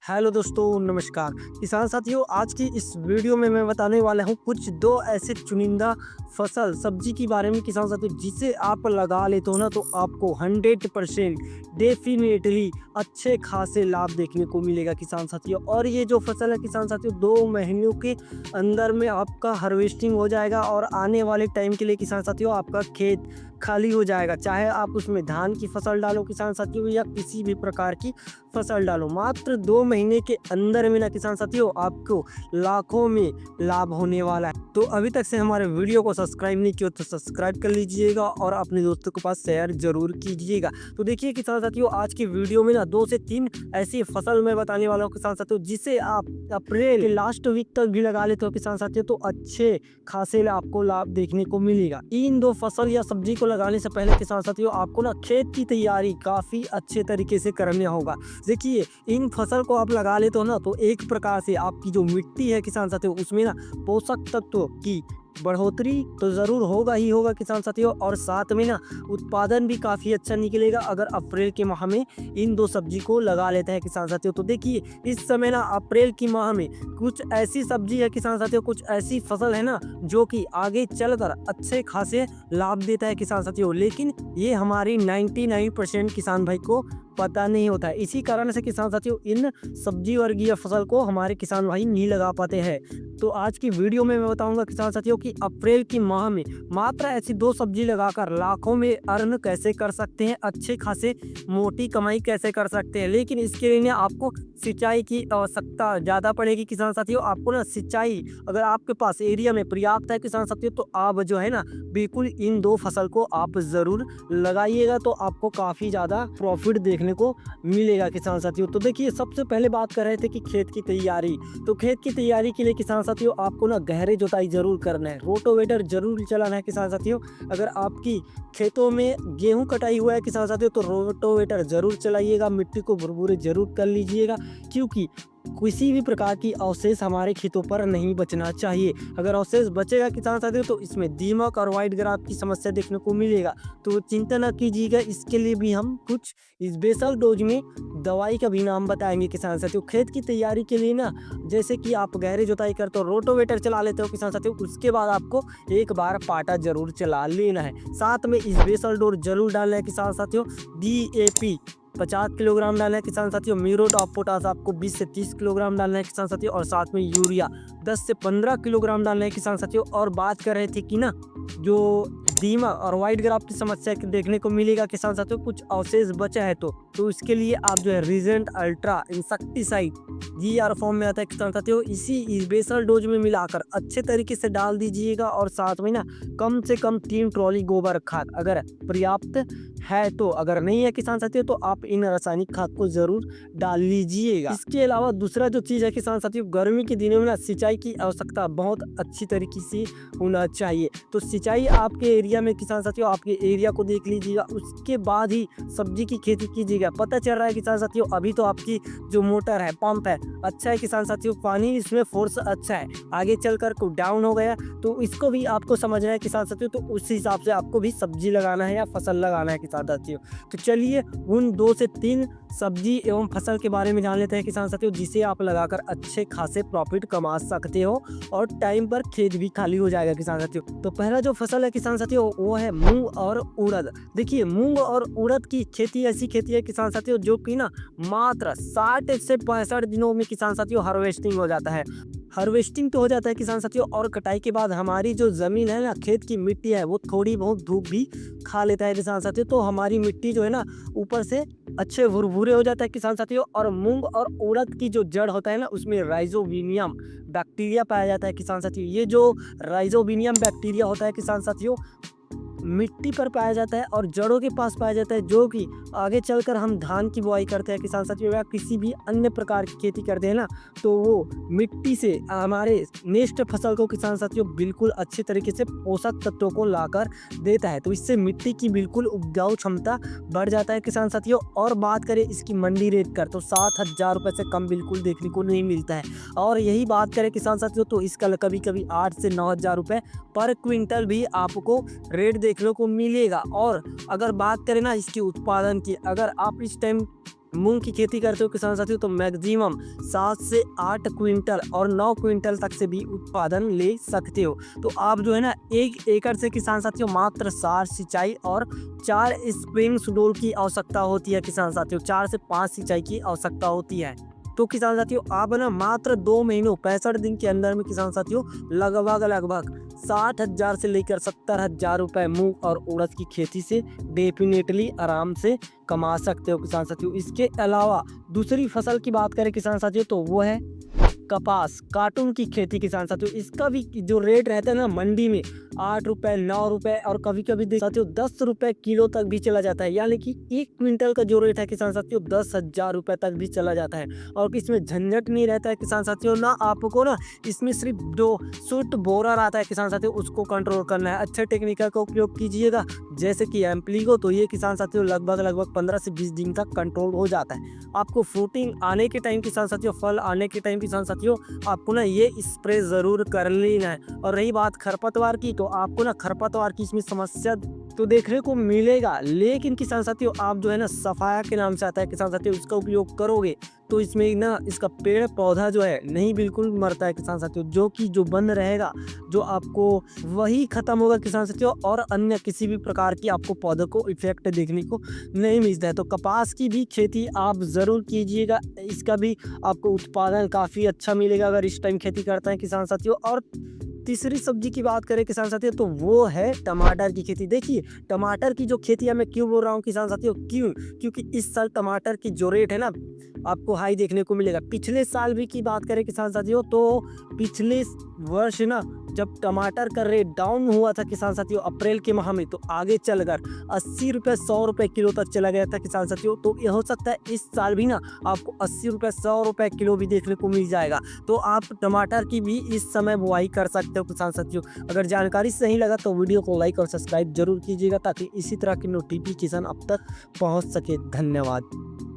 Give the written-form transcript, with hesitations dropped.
Hello दोस्तों, नमस्कार। किसान साथियों, आज की इस वीडियो में मैं बताने वाला हूँ कुछ दो ऐसे चुनिंदा फसल सब्जी के बारे में किसान साथियों, जिसे आप लगा लेते हो ना तो आपको 100% डेफिनेटली अच्छे खासे लाभ देखने को मिलेगा किसान साथियों। और ये जो फसल है किसान साथियों, 2 महीनों के अंदर में आपका हार्वेस्टिंग हो जाएगा और आने वाले टाइम के लिए किसान साथियों आपका खेत खाली हो जाएगा। चाहे आप उसमें धान की फसल डालो किसान साथियों या किसी भी प्रकार की फसल डालो, मात्र 2 महीने के अंदर में ना किसान साथियों आपको लाखों में लाभ होने वाला है। तो अभी तक से हमारे वीडियो को सब्सक्राइब नहीं किया तो सब्सक्राइब कर लीजिएगा और अपने दोस्तों के पास शेयर जरूर कीजिएगा। तो देखिए किसान साथियों, आज की वीडियो में ना 2 से 3 ऐसी फसल मैं बताने वाला हूँ किसान साथियों, जिसे आप अप्रैल के लास्ट वीक तक भी लगा लेते हो किसान साथियों तो अच्छे खासे आपको लाभ देखने को मिलेगा। इन दो फसल या सब्जी को लगाने से पहले किसान साथियों आपको ना खेत की तैयारी काफी अच्छे तरीके से करना होगा। देखिए, इन फसल को आप लगा लेते हो ना तो एक प्रकार से आपकी जो मिट्टी है किसान साथियों, उसमें ना पोषक तत्व की बढ़ोतरी तो ज़रूर होगा ही होगा किसान साथियों, और साथ में ना उत्पादन भी काफ़ी अच्छा निकलेगा अगर अप्रैल के माह में इन दो सब्जी को लगा लेते हैं किसान साथियों। तो देखिए, इस समय ना अप्रैल की माह में कुछ ऐसी सब्जी है किसान साथियों, कुछ ऐसी फसल है ना जो कि आगे चलकर अच्छे खासे लाभ देता है किसान साथियों, लेकिन ये हमारी 99% किसान भाई को पता नहीं होता है। इसी कारण से किसान साथियों इन सब्जी वर्गीय फसल को हमारे किसान भाई नहीं लगा पाते हैं। तो आज की वीडियो में मैं बताऊंगा किसान साथियों कि अप्रैल की माह में मात्र ऐसी दो सब्जी लगाकर लाखों में अर्न कैसे कर सकते हैं, अच्छे खासे मोटी कमाई कैसे कर सकते हैं। लेकिन इसके लिए ना आपको सिंचाई की आवश्यकता ज़्यादा पड़ेगी किसान साथियों। आपको ना सिंचाई अगर आपके पास एरिया में पर्याप्त है किसान साथियों, तो आप जो है ना बिल्कुल इन दो फसल को आप ज़रूर लगाइएगा, तो आपको काफ़ी ज़्यादा प्रॉफिट देखने को मिलेगा किसान साथियों। तो देखिए, सबसे पहले बात कर रहे थे कि खेत की तैयारी। तो खेत की तैयारी के लिए किसान साथियों आपको ना गहरे जुताई जरूर करना है, रोटोवेटर जरूर चलाना है किसान साथियों। अगर आपकी खेतों में गेहूं कटाई हुआ है किसान साथियों तो रोटोवेटर जरूर चलाइएगा, मिट्टी को भुरभुरे जरूर कर लीजिएगा, क्योंकि किसी भी प्रकार की अवशेष हमारे खेतों पर नहीं बचना चाहिए। अगर अवशेष बचेगा किसान साथियों तो इसमें दीमक और व्हाइट ग्राफ की समस्या देखने को मिलेगा। तो चिंता न कीजिएगा, इसके लिए भी हम कुछ स्पेशल डोज में दवाई का भी नाम बताएंगे किसान साथियों। खेत की तैयारी के लिए ना, जैसे कि आप गहरे जुताई करते हो, रोटोवेटर चला लेते हो किसान साथियों, उसके बाद आपको एक बार पाटा जरूर चला लेना है। साथ में स्पेशल डोज जरूर डालना है किसान साथियों। DAP 50 किलोग्राम डालना है किसान साथियों। म्यूरेट ऑफ पोटाश आपको 20 से 30 किलोग्राम डालना है किसान साथियों, और साथ में यूरिया 10 से 15 किलोग्राम डालना है किसान साथियों। और बात कर रहे थे कि ना जो दीमक और व्हाइट ग्राफ की समस्या देखने को मिलेगा किसान साथियों, कुछ अवशेष बचा है तो इसके लिए आप जो है Regent ultra insecticide GR form में आता है किसान साथियों, इसी स्पेशल डोज में मिलाकर अच्छे तरीके से डाल दीजिएगा। और साथ में ना कम से कम 3 ट्रॉली गोबर खाद अगर पर्याप्त है तो, अगर नहीं है किसान साथियों तो आप इन रासायनिक खाद को जरूर डाल लीजिएगा। इसके अलावा दूसरा जो चीज़ है किसान साथियों, गर्मी के दिनों में ना सिंचाई की आवश्यकता बहुत अच्छी तरीके से होना चाहिए। तो सिंचाई आपके एरिया में किसान साथियों, आपके एरिया को देख लीजिएगा, उसके बाद ही सब्जी की खेती कीजिएगा। पता चल रहा है किसान साथियों, अभी तो आपकी जो मोटर है, पंप है, अच्छा है किसान साथियों, पानी इसमें फोर्स अच्छा है, आगे चलकर को डाउन हो गया तो इसको भी आपको समझना है किसान साथियों। तो उस हिसाब से आपको भी सब्जी लगाना है या फसल लगाना है किसान साथियों। तो चलिए उन 2 से 3 सब्जी एवं फसल के बारे में जान लेते हैं किसान साथियों, जिसे आप लगाकर अच्छे खासे प्रॉफिट कमा सकते हो और टाइम पर खेत भी खाली हो जाएगा किसान साथियों। तो पहला जो फसल है किसान साथियों वो है मूंग और उड़द। देखिए, मूंग और उड़द की खेती ऐसी खेती है किसान साथियों जो कि ना मात्र 60 से 65 दिनों में किसान साथियों हार्वेस्टिंग हो जाता है। हार्वेस्टिंग तो हो जाता है किसान साथियों, और कटाई के बाद हमारी जो ज़मीन है ना, खेत की मिट्टी है, वो थोड़ी बहुत धूप भी खा लेता है किसान साथियों, तो हमारी मिट्टी जो है ना ऊपर से अच्छे भुरभुरे हो जाता है किसान साथियों। और मूंग और उड़द की जो जड़ होता है ना, उसमें राइजोबियम बैक्टीरिया पाया जाता है किसान साथियों। ये जो राइजोबियम बैक्टीरिया होता है किसान साथियों, मिट्टी पर पाया जाता है और जड़ों के पास पाया जाता है, जो कि आगे चलकर हम धान की बुआई करते हैं किसान साथियों या किसी भी अन्य प्रकार की खेती करते हैं ना, तो वो मिट्टी से हमारे नेक्स्ट फसल को किसान साथियों बिल्कुल अच्छे तरीके से पोषक तत्वों को लाकर देता है। तो इससे मिट्टी की बिल्कुल उपजाऊ क्षमता बढ़ जाता है किसान साथियों। और बात करें इसकी मंडी रेट कर तो 7,000 रुपये से कम बिल्कुल देखने को नहीं मिलता है। और यही बात करें किसान साथियों तो इसका कभी कभी 8 से 9,000 रुपये पर क्विंटल भी आपको रेट देखने को मिलेगा। और अगर बात करें ना इसके उत्पादन की, अगर आप इस टाइम मूंग की खेती करते हो किसान साथियों तो मैक्सिमम 7 से 8 क्विंटल और 9 क्विंटल तक से भी उत्पादन ले सकते हो। तो आप जो है ना 1 एकड़ से किसान साथियों मात्र 4 सिंचाई और 4 स्प्रिंग सुडोल की आवश्यकता होती है किसान साथियों, 4 से 5 सिंचाई की आवश्यकता होती है। तो किसान साथियों आप ना मात्र 2 महीनों 65 दिन के अंदर में किसान साथियों लगभग 60,000 से लेकर 70,000 रुपए मूंग और उड़द की खेती से डेफिनेटली आराम से कमा सकते हो किसान साथियों। इसके अलावा दूसरी फसल की बात करें किसान साथियों तो वो है कपास, कार्टून की खेती किसान साथियों। इसका भी जो रेट रहता है ना मंडी में 8 रुपए 9 रुपए और कभी कभी देख साथियों 10 रुपए किलो तक भी चला जाता है, यानी कि 1 क्विंटल का जो रेट है किसान साथियों 10,000 रुपए तक भी चला जाता है। और इसमें झंझट नहीं रहता है किसान साथियों, ना आपको ना इसमें सिर्फ जो सूट बोरर आता है किसान साथियों उसको कंट्रोल करना है। अच्छे टेक्निकल का उपयोग कीजिएगा जैसे कि एम्पलीगो, तो ये किसान साथियों लगभग 15 से 20 दिन तक कंट्रोल हो जाता है। आपको फ्रूटिंग आने के टाइम किसान साथियों, फल आने के टाइम किसान साथियों आपको ना ये स्प्रे जरूर कर लेना है। और रही बात खरपतवार की, तो आपको ना खरपतवार की इसमें समस्या तो देखने को मिलेगा, लेकिन किसान साथियों आप जो है ना सफाया के नाम से आता है किसान साथियों, उसका उपयोग करोगे तो इसमें ना इसका पेड़ पौधा जो है नहीं बिल्कुल मरता है किसान साथियों, जो बंद रहेगा जो आपको वही खत्म होगा किसान साथियों, और अन्य किसी भी प्रकार की आपको पौधों को इफेक्ट देखने को नहीं मिलता है। तो कपास की भी खेती आप ज़रूर कीजिएगा, इसका भी आपको उत्पादन काफ़ी अच्छा मिलेगा अगर इस टाइम खेती करते हैं किसान साथियों। और तीसरी सब्जी की बात करें किसान साथियों तो वो है टमाटर की खेती। देखिए टमाटर की जो खेती है, मैं क्यों बोल रहा हूँ किसान साथियों, क्योंकि इस साल टमाटर की जो रेट है ना आपको हाई देखने को मिलेगा। पिछले साल भी की बात करें किसान साथियों तो पिछले वर्ष ना जब टमाटर का रेट डाउन हुआ था किसान साथियों अप्रैल के माह में, तो आगे चलकर 80 रुपये 100 रुपये किलो तक चला गया था किसान साथियों। तो ये हो सकता है इस साल भी ना आपको 80 रुपये 100 रुपये किलो भी देखने को मिल जाएगा। तो आप टमाटर की भी इस समय बुआई कर सकते हो किसान साथियों। अगर जानकारी सही लगा तो वीडियो को लाइक और सब्सक्राइब जरूर कीजिएगा ताकि इसी तरह की नोटिफिकेशन अब तक पहुंच सके। धन्यवाद।